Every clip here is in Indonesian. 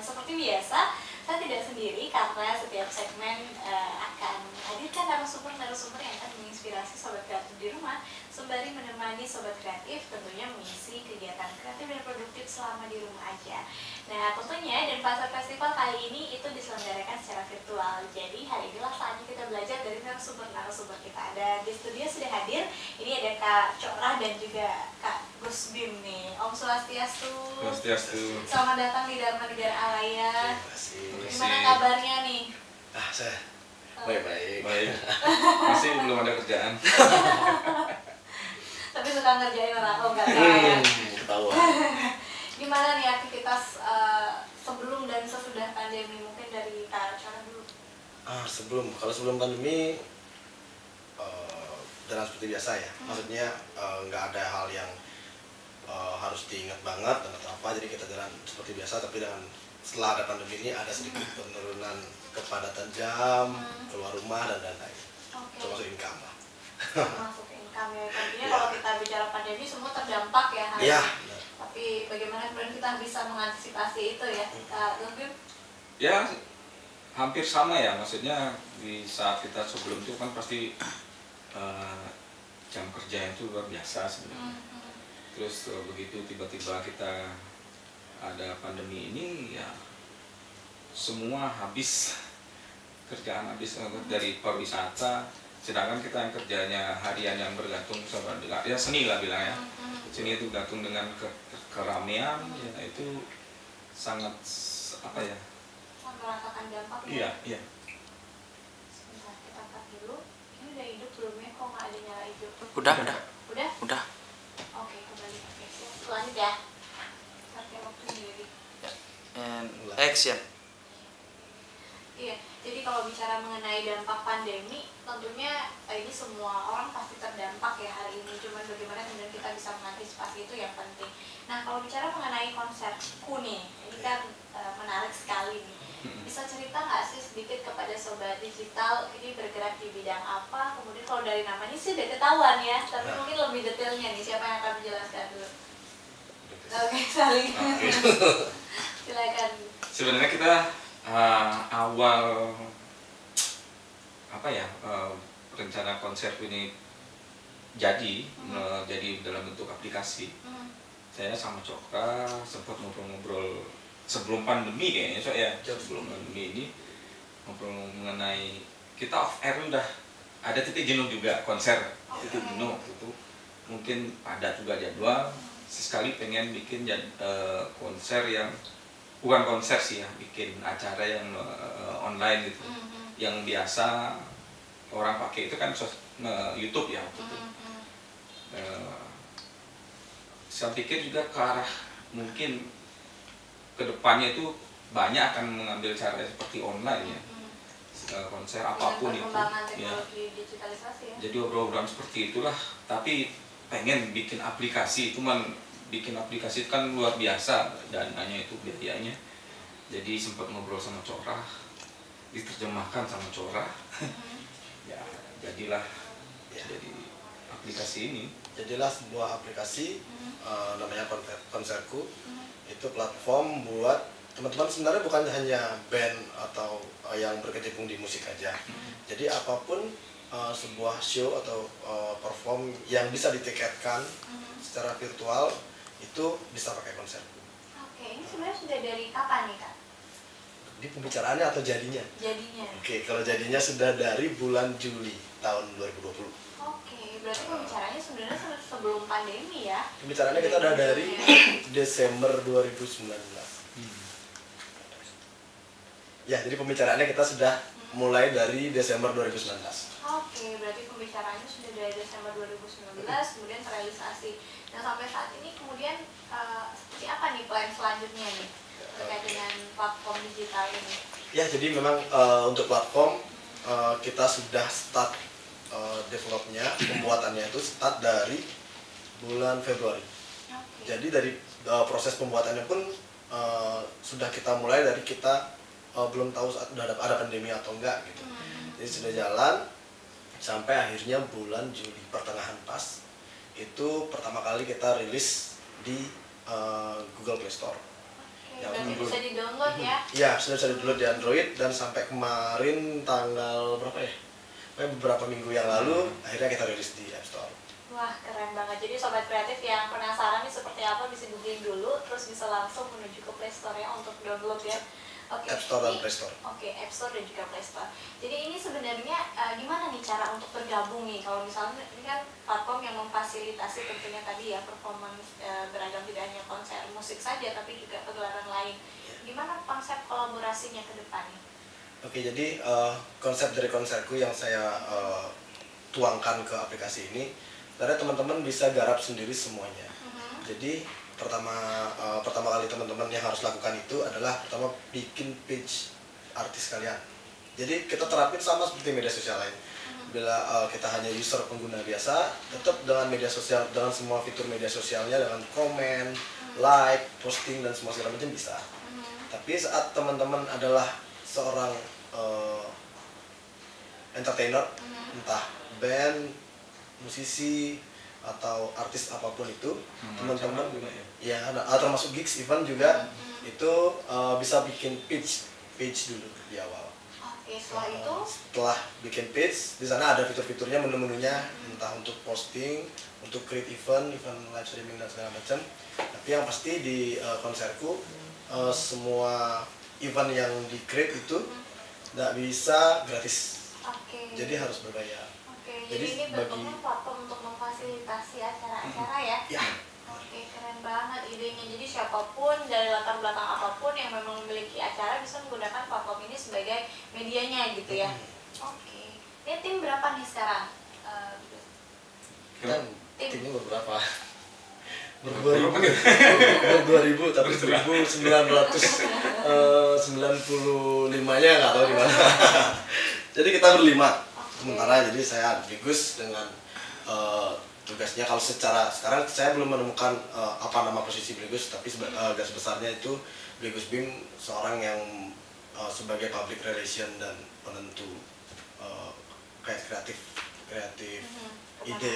seperti biasa, saya tidak sendiri karena setiap segmen akan hadirkan narasumber-narasumber yang akan menginspirasi sobat kreatif di rumah, sembari menemani sobat kreatif tentunya mengisi kegiatan kreatif dan produktif selama di rumah aja. Nah, tentunya Denpasar Festival kali ini itu diselenggarakan secara virtual. Jadi hari inilah saatnya kita belajar dari narasumber-narasumber kita. Ada di studio sudah hadir. Ini ada Kak Corah dan juga Kak Gus Bim nih. Om Swastiastu. Swastiastu. Selamat datang di Dharma Negara Alaya. Terima kasih. Gimana kabarnya nih? Saya baik-baik. Baik. Masih belum ada kerjaan. Tapi suka ngerjain orang. Oh enggak salah ya. Ketahuan. Gimana nih aktivitas sebelum dan sesudah pandemi? Mungkin dari Kak Corah dulu. Kalau sebelum pandemi jalan seperti biasa ya. Maksudnya nggak ada hal yang harus diingat banget dan atau apa. Jadi kita jalan seperti biasa. Tapi dengan setelah ada pandemi ini ada sedikit penurunan kepadatan jam, keluar rumah dan lain-lain. Termasuk income lah. Termasuk income ya. Tentunya kalau kita bicara pandemi semua terdampak ya. Iya. Tapi bagaimana kemudian kita bisa mengantisipasi itu ya, Kak Gus? Ya, hampir sama ya. Maksudnya di saat kita sebelum itu kan pasti jam kerja itu luar biasa sebenarnya. Terus begitu tiba-tiba kita ada pandemi ini ya semua habis, kerjaan habis dari pariwisata, sedangkan kita yang kerjanya harian yang bergantung sama ya seni lah bilang ya, seni itu bergantung dengan keramaian ya itu sangat apa ya, merasakan dampaknya. iya. Sebentar kita cut dulu. Ini udah hidup belum ya? Kok nggak ada nyala hijau? Udah. Oke, kembali. Oke, siap. Lanjut ya. Sampai waktu sendiri. And action. Iya, jadi kalau bicara mengenai dampak pandemi, tentunya ini semua orang pasti terdampak ya hari ini. Cuman bagaimana kemudian kita bisa mengantisipasi itu yang penting. Nah, kalau bicara mengenai konserku nih, ini kan menarik sekali nih. Bisa cerita nggak sih sedikit kepada Sobat Digital ini bergerak di bidang apa? Kemudian kalau dari namanya sih udah ketahuan ya, tapi mungkin lebih detailnya nih, siapa yang akan menjelaskan dulu? Oke, saling. Silakan. Sebenarnya kita awal apa ya rencana konser ini jadi dalam bentuk aplikasi. Saya sama Coka sempat ngobrol-ngobrol sebelum pandemi kayaknya sebelum pandemi ini ngobrol mengenai kita off air udah ada titik jenuh juga konser titik jenuh itu mungkin ada juga jadwal sesekali pengen bikin konser yang bukan konser sih ya, bikin acara yang online gitu, yang biasa orang pakai itu kan YouTube ya waktu itu. Saya pikir juga ke arah mungkin kedepannya itu banyak akan mengambil cara seperti online ya, konser apapun itu ya. Jadi program seperti itulah, tapi pengen bikin aplikasi itu bikin aplikasi itu kan luar biasa dananya itu biayanya. Jadi sempat ngobrol sama Corah, diterjemahkan sama Corah. Ya jadilah jadi aplikasi ini. Jadilah sebuah aplikasi namanya Konserku. Itu platform buat teman-teman sebenarnya bukan hanya band atau yang berkecimpung di musik aja. Jadi apapun sebuah show atau perform yang bisa ditiketkan secara virtual itu bisa pakai Konserku. Oke, ini sebenarnya sudah dari kapan nih Kak? Di pembicaraannya atau jadinya? Jadinya. Oke, kalau jadinya sudah dari bulan Juli tahun 2020. Oke, berarti pembicaraannya sebenarnya sebelum pandemi ya? Pembicaraannya kita udah dari Desember 2019. Ya, jadi pembicaraannya kita sudah mulai dari Desember 2019. Oke, berarti pembicaraannya sudah dari Desember 2019, kemudian terrealisasi. Nah, sampai saat ini kemudian seperti apa nih plan selanjutnya nih terkait dengan platform digital ini? Ya, jadi memang untuk platform kita sudah start developnya, pembuatannya itu start dari bulan Februari. Jadi dari proses pembuatannya pun sudah kita mulai dari kita belum tahu saat udah ada pandemi atau enggak gitu. Jadi sudah jalan sampai akhirnya bulan Juli pertengahan pas itu pertama kali kita rilis di Google Play Store. Berarti bisa di-download ya? Iya, sudah bisa di-download di Android dan sampai kemarin tanggal berapa ya? Beberapa minggu yang lalu akhirnya kita rilis di App Store. Wah, keren banget. Jadi sobat kreatif yang penasaran nih seperti apa bisa googling dulu, terus bisa langsung menuju ke Play Store ya untuk download ya. Oke. App Store dan Play Store. Oke, App Store dan juga Play Store. Jadi ini sebenarnya gimana nih cara untuk bergabung nih? Kalau misalnya ini kan platform yang memfasilitasi tentunya tadi ya performance beragam, tidak hanya konser musik saja tapi juga pagelaran lain. Gimana konsep kolaborasinya ke depannya? Oke, jadi konsep dari konserku yang saya tuangkan ke aplikasi ini, karena teman-teman bisa garap sendiri semuanya. Jadi pertama kali teman-teman yang harus lakukan itu adalah pertama bikin page artis kalian. Jadi kita terapin sama seperti media sosial lain. Bila kita hanya user pengguna biasa, tetap dengan media sosial, dengan semua fitur media sosialnya, dengan komen, like, posting dan semua segala macam bisa. Tapi saat teman-teman adalah seorang entertainer, entah band, musisi atau artis apapun itu, teman-teman ya termasuk gigs event juga itu bisa bikin page dulu di awal. Oke, setelah itu setelah bikin page, di sana ada fitur-fiturnya, menu-menunya, entah untuk posting, untuk create event live streaming dan segala macam. Tapi yang pasti di konserku semua event yang di create itu nggak bisa gratis. Oke. Jadi harus berbayar. Oke, jadi ini bentuknya platform untuk memfasilitasi acara-acara ya? Ya. Oke, keren banget idenya. Jadi siapapun dari latar belakang apapun yang memang memiliki acara bisa menggunakan platform ini sebagai medianya gitu ya? Oke. Ini tim berapa nih sekarang? Timnya beberapa. Ber-2000 tapi 1995-nya nggak tahu di mana. Jadi kita berlima. Sementara jadi saya Brigus dengan tugasnya, kalau secara sekarang saya belum menemukan apa nama posisi Brigus, tapi garis besarnya itu Brigus Bim seorang yang sebagai public relation dan penentu kayak kreatif ide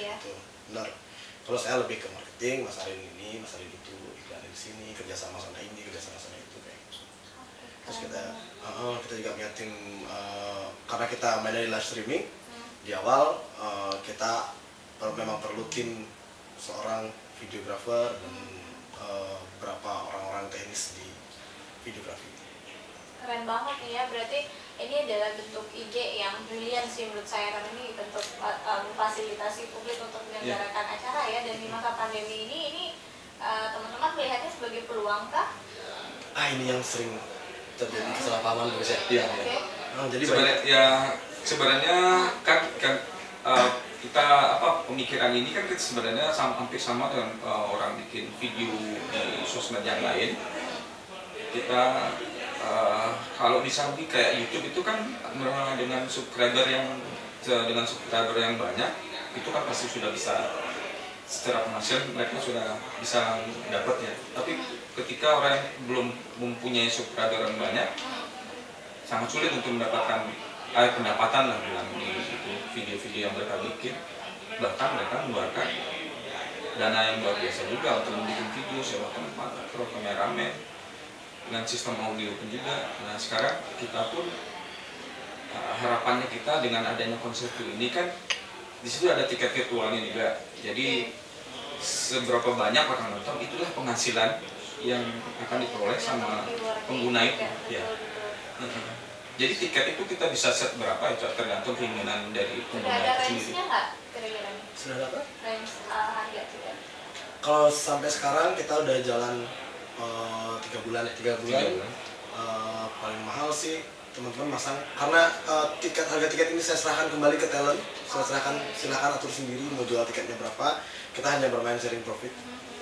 itu benar. Kalau saya lebih ke marketing, masarin ini, masarin itu, iklanin di sini, kerjasama sana ini, kerjasama sana itu kayak gitu. Terus kita juga punya tim, karena kita main dari live streaming di awal, kita memang perlu tim seorang videographer dan beberapa orang-orang teknis di videografi. Keren banget nih ya, berarti ini adalah bentuk ide yang brilian sih menurut saya, karena ini bentuk memfasilitasi publik untuk menyelenggarakan acara ya. Dan di masa pandemi ini teman-teman melihatnya sebagai peluang kah? Ini yang sering terjadi kesalahpahaman Gus ya. Iya. Oke. Jadi sebenarnya kan kita pemikiran ini kan kita sebenarnya hampir sama dengan orang bikin video di sosmed yang lain. Kita kalau di Saudi kayak YouTube itu kan dengan subscriber yang banyak, itu kan pasti sudah bisa secara penghasilan mereka sudah bisa dapat ya. Tapi ketika orang yang belum mempunyai subscriber yang banyak, sangat sulit untuk mendapatkan pendapatan lah bilang di video-video yang mereka bikin. Bahkan mereka mengeluarkan dana yang luar biasa juga untuk membuat video, sewa tempat, atau kameramen, dengan sistem audio pun juga. Nah sekarang kita pun harapannya kita dengan adanya konsep ini kan di situ ada tiket virtualnya juga. Jadi seberapa banyak orang nonton, itulah penghasilan yang akan diperoleh sama pengguna itu. Ya. Jadi tiket itu kita bisa set berapa itu tergantung keinginan dari pengguna Sudah ada itu sendiri. range-nya nggak kira-kira? sudah ada apa? Range harga tiket? Kalau sampai sekarang kita udah jalan 3 bulan. Paling mahal sih teman-teman masang, karena harga tiket ini saya serahkan kembali ke talent. Saya serahkan, silakan atur sendiri mau jual tiketnya berapa. Kita hanya bermain sharing profit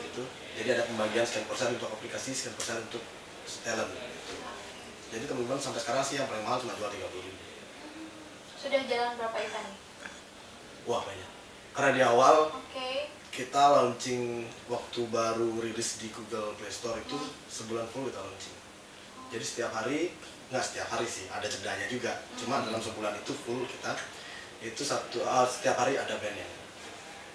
itu. Jadi ada pembagian sekian persen untuk aplikasi, sekian persen untuk talent gitu. Jadi teman-teman sampai sekarang sih yang paling mahal cuma jual 30.000. Sudah jalan berapa event nih? Wah banyak. Karena di awal Oke. kita launching waktu baru rilis di Google Play Store itu sebulan full kita launching. Jadi setiap hari, nggak setiap hari sih, ada jedanya juga. Cuma dalam sebulan itu full kita itu setiap hari ada band yang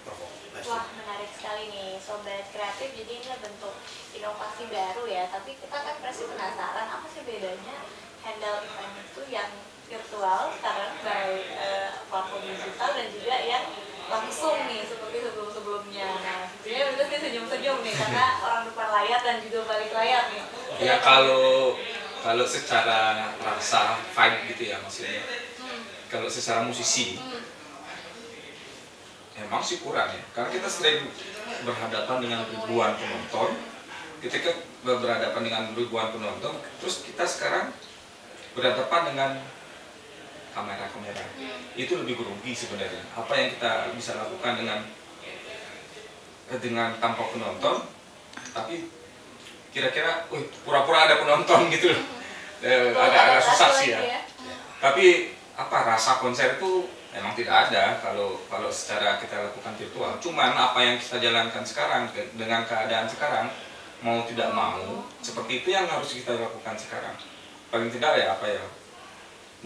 perform. Wah, menarik sekali nih Sobat Kreatif. Jadi ini bentuk inovasi baru ya, tapi kita kan pasti penasaran setidaknya handle event itu yang virtual sekarang by platform digital dan juga yang langsung nih seperti sebelum-sebelumnya. Nah, sebenarnya Windows nih senyum-senyum nih karena orang depan layar dan juga balik layar nih. Ya kalau secara rasa vibe gitu ya maksudnya. Kalau secara musisi emang sih kurang ya. Karena kita sering berhadapan dengan ribuan penonton. Ketika berhadapan dengan ribuan penonton, terus kita sekarang berhadapan dengan kamera-kamera. Itu lebih grogi sebenarnya. Apa yang kita bisa lakukan dengan tanpa penonton, tapi kira-kira, pura-pura ada penonton gitu loh. Agak susah sih ya. Tapi apa rasa konser itu memang tidak ada kalau secara kita lakukan virtual. Cuman apa yang kita jalankan sekarang dengan keadaan sekarang, mau tidak mau, seperti itu yang harus kita lakukan sekarang. Paling tidak ya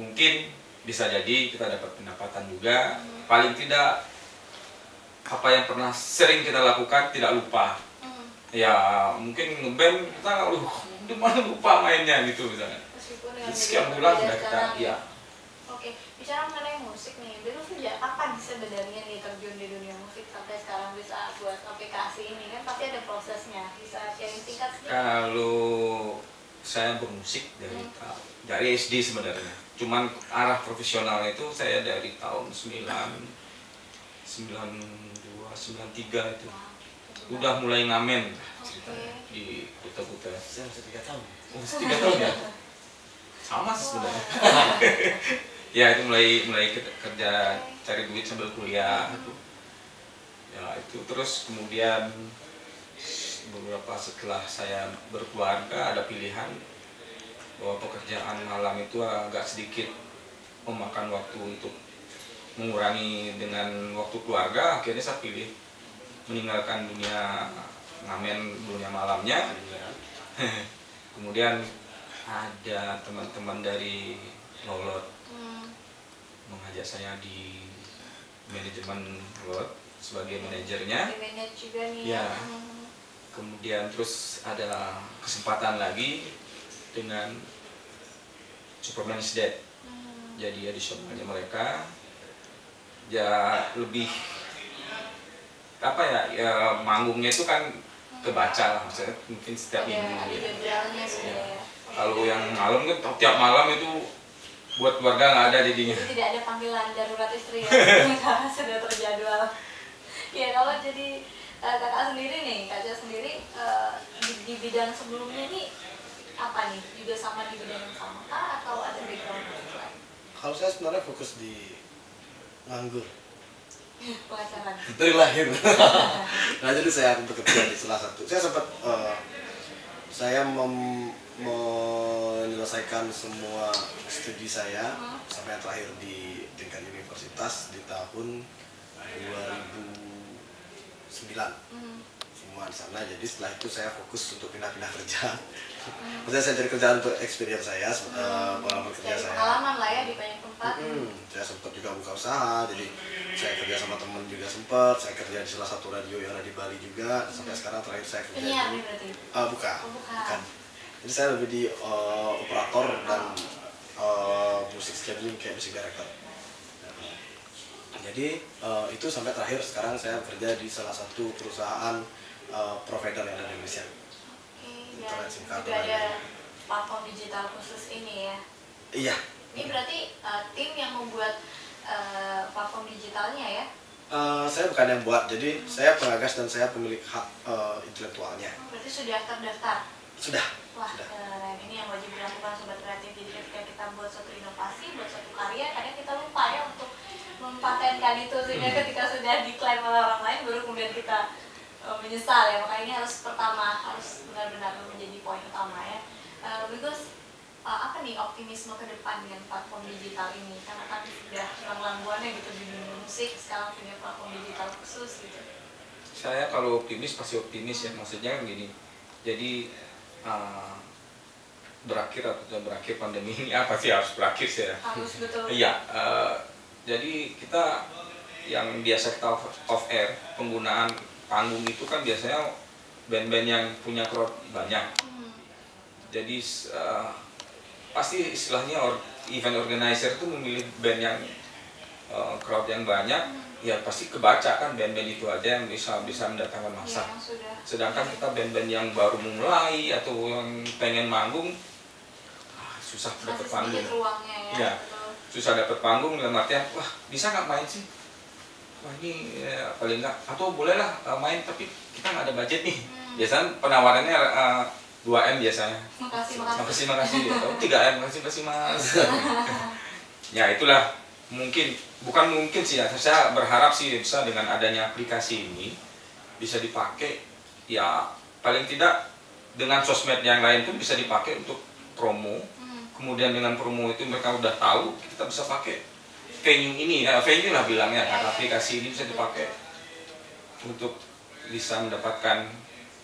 mungkin bisa jadi kita dapat pendapatan juga. Paling tidak apa yang pernah sering kita lakukan tidak lupa. Ya mungkin ngeband kita di mana lupa mainnya gitu misalnya. Sekian bulan sudah kita ya. Oke, bicara mengenai musik nih, dulu sejak kapan sebenarnya nih terjun di dunia musik sampai sekarang bisa buat aplikasi ini, kan pasti ada prosesnya, bisa sharing singkat sih? Kalau saya bermusik dari SD sebenarnya, cuman arah profesional itu saya dari tahun 92, 93 itu udah mulai ngamen ceritanya di Kuta-Kuta. Saya masih 3 tahun. Oh, 3 tahun ya? Sama sih sebenarnya. Ya itu mulai kerja cari duit sambil kuliah gitu. Ya itu terus kemudian beberapa setelah saya berkeluarga ada pilihan bahwa pekerjaan malam itu agak sedikit memakan waktu untuk mengurangi dengan waktu keluarga. Akhirnya saya pilih meninggalkan dunia ngamen, dunia malamnya. Kemudian ada teman-teman dari Lolot mengajak saya di manajemen Lolot sebagai manajernya. Manage juga nih Ya. Kemudian terus ada kesempatan lagi dengan Superman is Dead. Jadi additionalnya mereka ya lebih apa ya manggungnya itu kan kebaca lah, maksudnya mungkin setiap minggu ya. Kalau yang malam kan tiap malam itu buat keluarga nggak ada jadinya. Jadi tidak ada panggilan darurat istri ya, karena sudah terjadwal. Ya kalau jadi kakak sendiri nih, Kaca sendiri di bidang sebelumnya nih apa nih? Juga sama di bidang yang sama kah atau ada background lain? Kalau saya sebenarnya fokus di nganggur Pengajaran. dari lahir. Nah jadi saya bekerja di salah satu. Saya sempat saya menyelesaikan semua studi saya sampai yang terakhir di tingkat universitas di tahun 2009. Semua di sana. Jadi setelah itu saya fokus untuk pindah-pindah kerja. Maksudnya saya cari kerjaan untuk experience saya, pengalaman kerja saya. Pengalaman lah ya di banyak tempat. Saya sempat juga buka usaha, jadi saya kerja sama teman juga sempat. Saya kerja di salah satu radio yang ada di Bali juga. Sampai sekarang terakhir saya kerja Penyiar nih berarti? bukan. Jadi saya lebih di operator dan musik scheduling kayak music director. Jadi itu sampai terakhir sekarang saya bekerja di salah satu perusahaan provider yang ada di Indonesia. Ya, juga ada platform digital khusus ini ya. Iya. Ini berarti tim yang membuat platform digitalnya ya? Saya bukan yang buat, jadi saya pengagas dan saya pemilik hak intelektualnya. Berarti sudah terdaftar? Sudah. Wah, keren. Ini yang wajib dilakukan Sobat Kreatif. Jadi ketika kita buat suatu inovasi, buat suatu karya, kadang kita lupa ya untuk mempatenkan itu, sehingga ketika sudah diklaim oleh orang lain baru kemudian kita menyesal ya. Makanya ini harus benar-benar menjadi poin utama ya. Because apa nih optimisme ke depan dengan platform digital ini? Karena kan sudah hilang-langguannya gitu di dunia musik, sekarang punya platform digital khusus gitu. Saya kalau optimis pasti optimis ya, maksudnya kan gini. Jadi berakhir atau tidak berakhir pandemi ini pasti harus berakhir sih ya. Harus betul. Iya. Jadi kita yang biasa kita off air penggunaan panggung itu kan biasanya band-band yang punya crowd banyak. Jadi pasti istilahnya event organizer itu memilih band yang crowd yang banyak, ya pasti kebaca kan band-band itu aja yang bisa mendatangkan massa. Sedangkan kita band-band yang baru mulai atau yang pengen manggung, susah dapat panggung. Ya, susah dapat panggung dalam artian, wah bisa nggak main sih? Wah ini ya, paling nggak, atau bolehlah main tapi kita nggak ada budget nih. Biasanya penawarannya 2M biasanya. Makasih. Oh 3M, makasih mas. Ya itulah bukan mungkin sih ya. Saya berharap sih bisa dengan adanya aplikasi ini bisa dipakai ya paling tidak dengan sosmed yang lain pun bisa dipakai untuk promo. Kemudian dengan promo itu mereka udah tahu kita bisa pakai venue ini, venue lah bilangnya kan, aplikasi ini bisa dipakai untuk bisa mendapatkan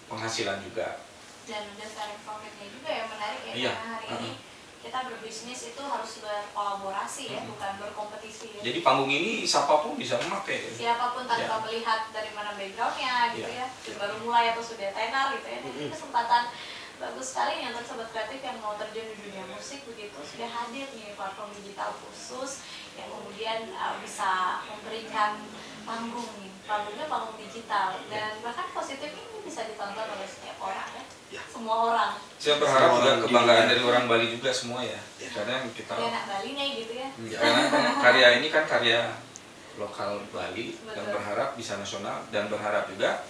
penghasilan juga. Dan udah sharing profitnya juga yang menarik ya, karena hari ini kita berbisnis itu harus berkolaborasi ya, bukan berkompetisi ya. Jadi panggung ini siapapun bisa memakai. Siapapun tanpa melihat dari mana backgroundnya gitu ya, baru mulai atau sudah tenar gitu ya. Jadi kesempatan bagus sekali nih untuk sobat kreatif yang mau terjun di dunia musik begitu, sudah hadir nih platform digital khusus yang kemudian bisa memberikan panggung nih, panggungnya panggung digital dan bahkan positif ini bisa ditonton oleh setiap orang ya, semua orang. Saya berharap juga kebanggaan dari orang Bali juga semua ya, karena kita anak Bali nih gitu ya. Karena karya ini kan karya lokal Bali. Betul. Dan berharap bisa nasional dan berharap juga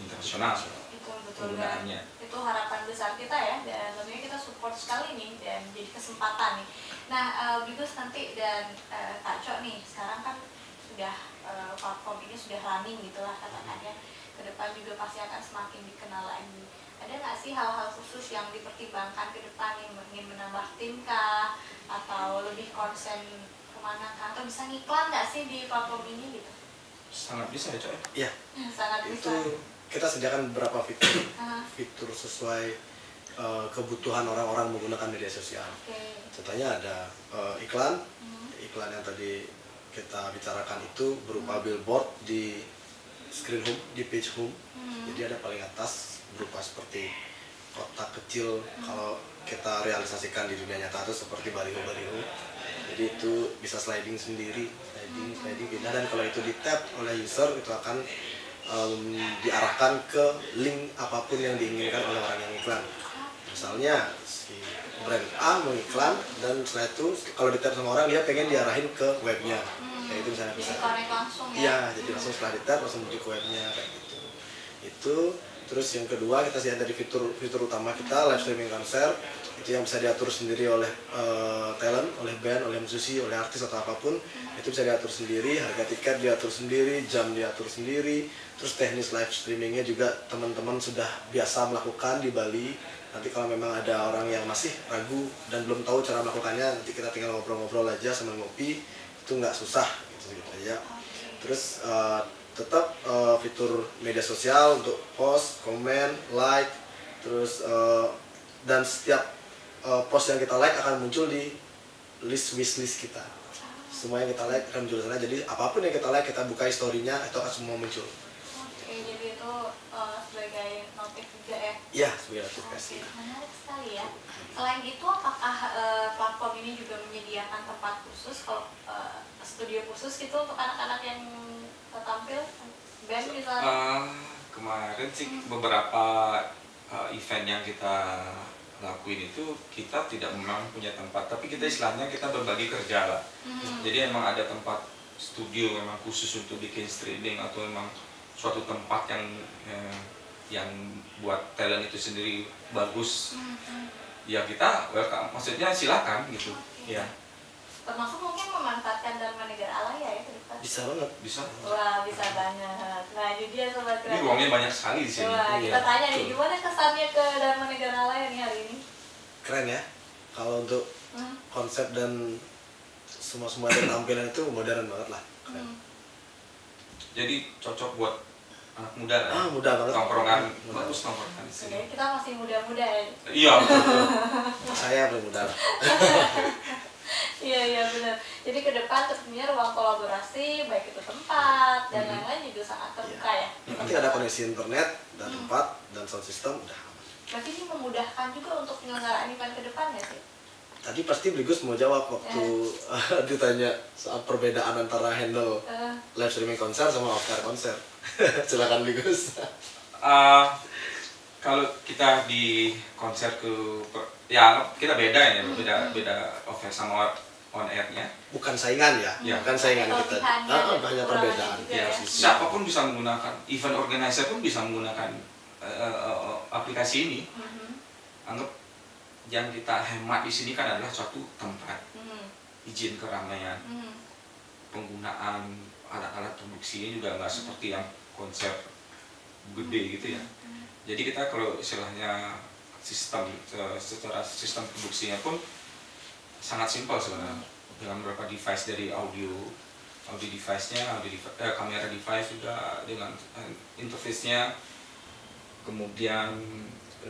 internasional. Betul penggunaannya. Itu harapan besar kita ya, dan tentunya kita support sekali nih dan jadi kesempatan nih. Nah, Bigus nanti dan Kak Cok nih, sekarang kan sudah platform ini sudah running gitulah katakannya. Ke depan juga pasti akan semakin dikenal lagi. Ada nggak sih hal-hal khusus yang dipertimbangkan ke depan yang ingin menambah tim kah? Atau lebih konsen kemana kah? Atau bisa ngiklan nggak sih di platform ini gitu? Sangat bisa ya Cok? Iya. Sangat bisa. Itu kita sediakan beberapa fitur sesuai kebutuhan orang-orang menggunakan media sosial. Contohnya ada iklan yang tadi kita bicarakan itu berupa billboard di screen home, di page home. Jadi ada paling atas berupa seperti kotak kecil kalau kita realisasikan di dunia nyata itu seperti baliho-baliho. Jadi itu bisa sliding sendiri, sliding pindah, dan kalau itu di tap oleh user itu akan diarahkan ke link apapun yang diinginkan oleh orang yang iklan. Misalnya si brand A mengiklan dan setelah itu kalau di tap sama orang dia pengen diarahin ke webnya, kayak itu misalnya bisa. Langsung ya? Iya, jadi langsung setelah di tap langsung menuju ke webnya kayak gitu. Itu terus yang kedua kita lihat dari fitur utama kita live streaming konser, itu yang bisa diatur sendiri oleh talent, oleh band, oleh musisi, oleh artis atau apapun. Itu bisa diatur sendiri, harga tiket diatur sendiri, jam diatur sendiri. Terus teknis live streamingnya juga teman-teman sudah biasa melakukan di Bali. Nanti kalau memang ada orang yang masih ragu dan belum tahu cara melakukannya, nanti kita tinggal ngobrol-ngobrol aja sambil ngopi, itu nggak susah gitu aja. Terus tetap fitur media sosial untuk post, komen, like, terus dan setiap post yang kita like akan muncul di wishlist kita. Semua yang kita like akan muncul di sana. Jadi apapun yang kita like, kita buka historinya, itu akan semua muncul. Oke, jadi itu sebagai notif juga ya? Iya, sebagai notifikasi. Menarik sekali ya. Selain itu, apakah platform ini juga menyediakan tempat khusus, kalau studio khusus gitu untuk anak-anak yang tampil, band misalnya? Kemarin sih beberapa event yang kita lakuin itu kita tidak memang punya tempat, tapi kita istilahnya kita berbagi kerja lah. Jadi emang ada tempat studio memang khusus untuk bikin streaming atau memang suatu tempat yang buat talent itu sendiri bagus. Ya kita welcome, maksudnya silakan gitu. Ya. Termasuk mungkin memanfaatkan Dharma Negara Alaya ya ke depan? Bisa banget. Bisa. Wah, bisa banget. Nah, jadi dia sobat kreatif. Ini ruangnya banyak sekali di sini. Wah, kita tanya nih, gimana kesannya ke Dharma Negara Alaya nih hari ini? Keren ya. Kalau untuk konsep dan semua dari tampilan itu modern banget lah. Keren. Jadi cocok buat anak muda lah. Muda banget. Tongkrongan bagus tongkrongan di sini. Oke, kita masih muda-muda ya. Iya, betul. Saya belum muda lah. Iya benar. Jadi ke depan tentunya ruang kolaborasi baik itu tempat dan lain-lain juga sangat terbuka ya. Nanti ada koneksi internet dan tempat dan sound system udah. Berarti ini memudahkan juga untuk penyelenggaraan event ke depan ya sih? Tadi pasti Bligus mau jawab waktu ditanya soal perbedaan antara handle live streaming konser sama off-air konser. Silakan Bligus. Kalau kita di konser ya kita beda ya, beda off-air sama on air-nya. Bukan saingan ya, Ya. bukan saingan kita. Banyak perbedaan. juga ya. Siapapun bisa menggunakan, event organizer pun bisa menggunakan aplikasi ini. Anggap yang kita hemat di sini kan adalah suatu tempat, izin keramaian, penggunaan alat-alat produksinya juga nggak seperti yang konser gede gitu ya. Jadi kita kalau istilahnya secara sistem produksinya pun sangat simpel sebenarnya, dengan beberapa device dari audio device-nya, kamera device juga dengan interface-nya, kemudian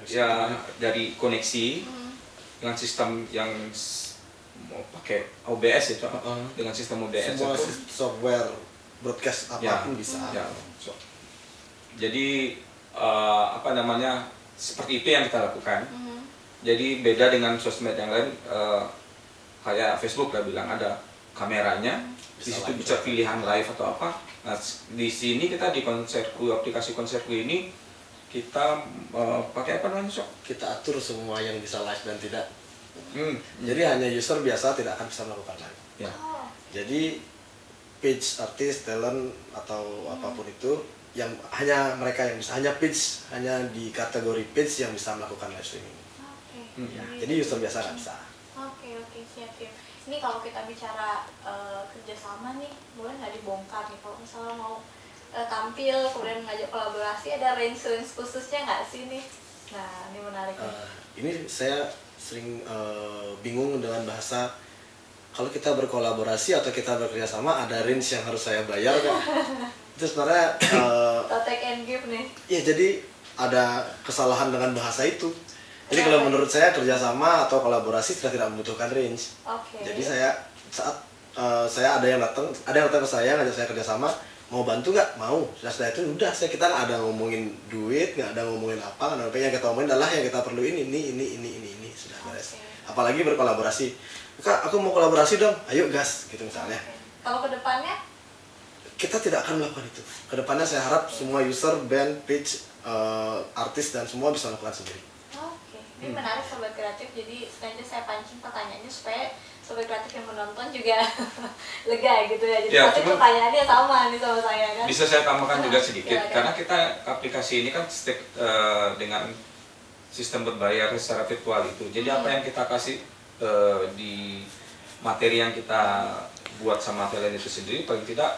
ya dari koneksi dengan sistem yang mau pakai OBS itu dengan sistem OBS Semua itu software broadcast apapun bisa. ya. Jadi seperti itu yang kita lakukan. Jadi beda dengan sosmed yang lain, kayak Facebook lah bilang ada kameranya, di situ bisa pilihan live atau apa. Nah di sini kita di aplikasi konserku ini kita pakai apa namanya Sok? Kita atur semua yang bisa live dan tidak. Jadi hanya user biasa tidak akan bisa melakukan live. Ya. Jadi page artis, talent atau apapun itu yang hanya mereka yang bisa, hanya di kategori page yang bisa melakukan live streaming. Jadi user biasa nggak bisa. Oke, siap. Ini kalau kita bicara kerjasama nih, boleh nggak dibongkar nih kalau misalnya mau tampil kemudian mengajak kolaborasi, ada range khususnya nggak sih nih? Nah ini menarik nih. Ini saya sering bingung dengan bahasa kalau kita berkolaborasi atau kita bekerja sama ada range yang harus saya bayar kan? Itu sebenarnya take and give nih. ya jadi ada kesalahan dengan bahasa itu. Jadi kalau menurut saya kerjasama atau kolaborasi sudah tidak membutuhkan range. Jadi saat saya ada yang datang ke saya ngajak saya kerjasama, mau bantu nggak? Mau. Setelah itu udah kita nggak ada ngomongin duit, nggak ada ngomongin apa, yang kita omongin adalah yang kita perlu ini sudah beres. Apalagi berkolaborasi. Kak, aku mau kolaborasi dong, ayo gas gitu misalnya. Kalau kedepannya? Kita tidak akan melakukan itu. Kedepannya saya harap semua user, band, page, artis dan semua bisa melakukan sendiri. Ini menarik Sobat Kreatif, jadi sengaja saya pancing pertanyaannya supaya Sobat Kreatif yang menonton juga lega gitu ya. Jadi pasti pertanyaannya sama nih sama saya kan. Bisa saya tambahkan juga sedikit, karena kita aplikasi ini kan dengan sistem berbayar secara virtual itu. Jadi apa yang kita kasih di materi yang kita buat sama talent itu sendiri, paling tidak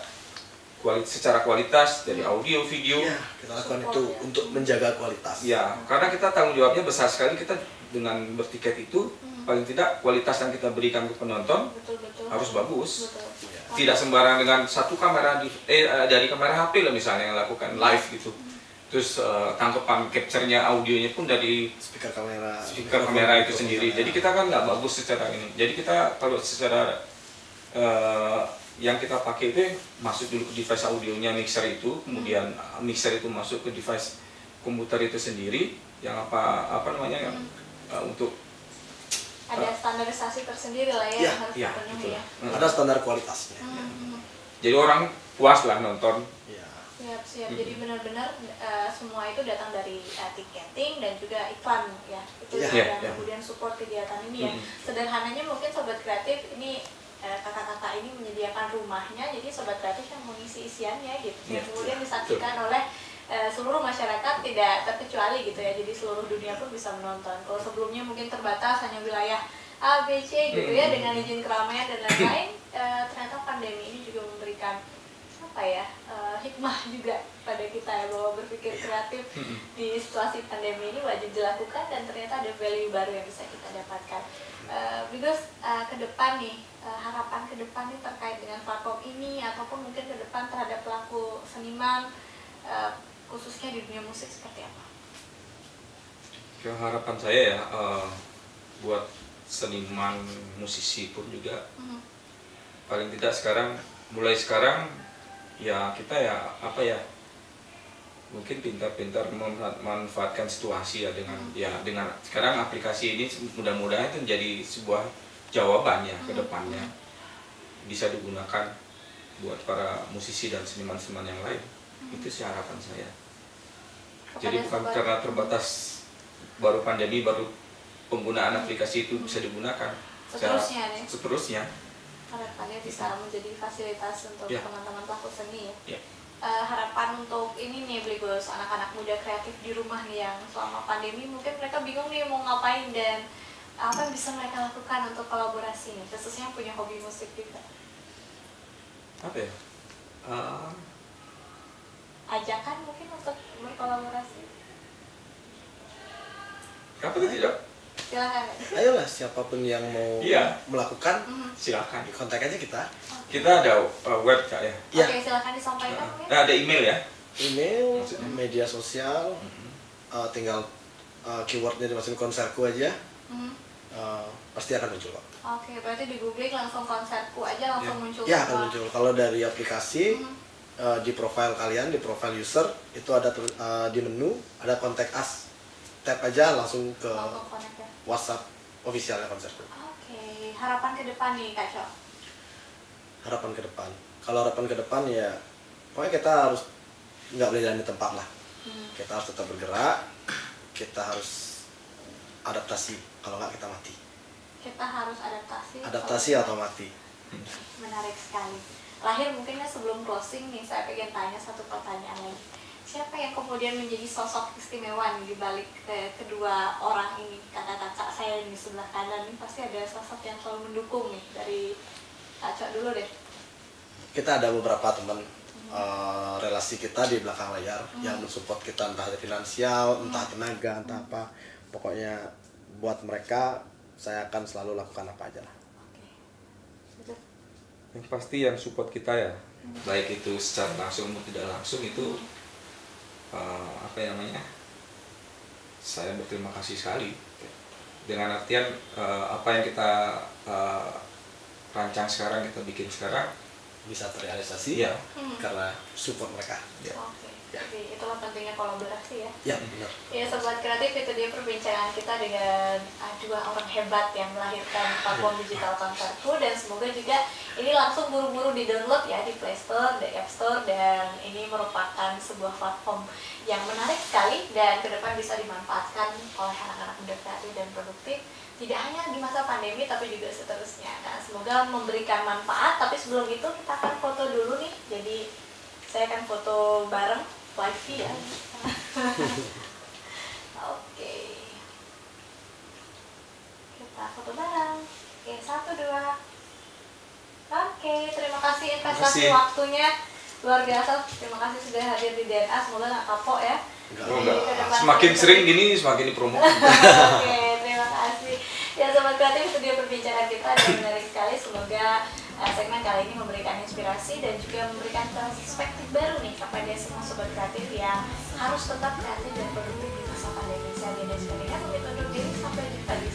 secara kualitas dari audio, video. Ya, kita lakukan itu untuk menjaga kualitas. Ya, karena kita tanggung jawabnya besar sekali. Kita dengan bertiket itu paling tidak kualitas yang kita berikan ke penonton harus bagus. Tidak sembarang dengan satu kamera dari kamera HP lah misalnya yang lakukan live gitu. Terus tangkapan capture-nya, audionya pun dari speaker kamera itu sendiri. Jadi kita kan nggak bagus secara ini. Jadi kita kalau secara yang kita pakai itu masuk dulu ke device audionya, mixer itu, kemudian mixer itu masuk ke device komputer itu sendiri, yang untuk ada standarisasi tersendiri lah ya, yang harus dipenuhi ya. Ada standar kualitasnya. Jadi orang puas lah nonton. Siap. Jadi benar-benar semua itu datang dari tiketing dan juga iklan ya. Itu yang kemudian support kegiatan ini ya. Sederhananya mungkin Sobat Kreatif ini kakak-kakak ini menyediakan rumahnya, jadi Sobat Kreatif yang mengisi isiannya gitu, yang kemudian disaksikan oleh seluruh masyarakat tidak terkecuali gitu ya, jadi seluruh dunia pun bisa menonton. Kalau sebelumnya mungkin terbatas hanya wilayah A, B, C gitu ya dengan izin keramaian dan lain-lain, ternyata pandemi ini juga memberikan hikmah juga pada kita ya, bahwa berpikir kreatif di situasi pandemi ini wajib dilakukan dan ternyata ada value baru yang bisa kita dapatkan. Because ke depan nih, harapan ke depan nih terkait dengan platform ini ataupun mungkin ke depan terhadap pelaku seniman khususnya di dunia musik seperti apa? Harapan saya ya buat seniman, musisi pun juga paling tidak mulai sekarang ya kita mungkin pintar-pintar memanfaatkan situasi ya dengan sekarang aplikasi ini mudah-mudahan itu menjadi sebuah jawabannya ke depannya bisa digunakan buat para musisi dan seniman-seniman yang lain. Itu sih harapan saya. Jadi bukan karena terbatas baru pandemi baru penggunaan aplikasi itu bisa digunakan. Seterusnya harapannya bisa menjadi fasilitas untuk teman-teman pelaku seni ya. Ya. Harapan untuk ini nih Bligos, anak-anak muda kreatif di rumah nih yang selama pandemi mungkin mereka bingung nih mau ngapain dan apa yang bisa mereka lakukan untuk kolaborasi nih, khususnya yang punya hobi musik juga. Apa ya? Ajakan mungkin untuk berkolaborasi. Apa tidak? Silakan. Ayolah siapapun yang mau melakukan, silakan. Kontak aja kita. Kita ada web Kak ya. Oke, silakan disampaikan. Nah, ada email ya. Email, media sosial, tinggal keywordnya dimasukin konserku aja, pasti akan muncul kok. Oke, berarti di Google langsung konserku aja langsung muncul. Ya akan muncul. Kalau dari aplikasi di profile kalian, di profile user itu ada di menu ada contact us, tap aja langsung ke WhatsApp officialnya konserku. Oke, harapan ke depan nih Kak Cok. Harapan ke depan. Kalau harapan ke depan ya, pokoknya kita harus nggak boleh jalan di tempat lah. Kita harus tetap bergerak, kita harus adaptasi. Kalau nggak kita mati. Kita harus adaptasi. Adaptasi atau mati. Menarik sekali. Terakhir mungkin sebelum closing nih saya pengen tanya satu pertanyaan lagi. Siapa yang kemudian menjadi sosok istimewa nih di balik kedua orang ini, kakak-kakak saya di sebelah kanan ini pasti ada sosok yang selalu mendukung nih dari Kak Cok dulu deh. Kita ada beberapa teman relasi kita di belakang layar yang mensupport kita entah dari finansial, entah tenaga, entah apa. Pokoknya buat mereka saya akan selalu lakukan apa aja lah. Yang pasti yang support kita ya, baik itu secara langsung maupun tidak langsung itu apa namanya? Saya berterima kasih sekali. Dengan artian apa yang kita rancang sekarang, kita bikin sekarang bisa terrealisasi karena support mereka. Oke. Jadi itulah pentingnya kolaborasi ya. Ya benar. Ya Sobat Kreatif, itu dia perbincangan kita dengan dua orang hebat yang melahirkan platform digital konserku, dan semoga juga ini langsung buru-buru di-download ya di Play Store, di App Store, dan ini merupakan sebuah platform yang menarik sekali dan ke depan bisa dimanfaatkan oleh anak-anak muda kreatif dan produktif. Tidak hanya di masa pandemi tapi juga seterusnya. Nah, semoga memberikan manfaat, tapi sebelum itu kita akan foto dulu nih. Jadi saya akan foto bareng wifi ya. Oke. Kita foto bareng. Oke, 1, 2. Oke, terima kasih investasi waktunya. Luar biasa. Terima kasih sudah hadir di DNA. Semoga nggak kapok ya. Semakin sering gini semakin dipromosi. Oke, terima kasih. Ya Sobat Kreatif, itu dia perbincangan kita dan menarik sekali. Semoga segmen kali ini memberikan inspirasi dan juga memberikan perspektif baru nih kepada semua Sobat Kreatif yang harus tetap kreatif dan produktif di masa pandemi. Saya Diana Sekalian, pamit undur diri, sampai jumpa di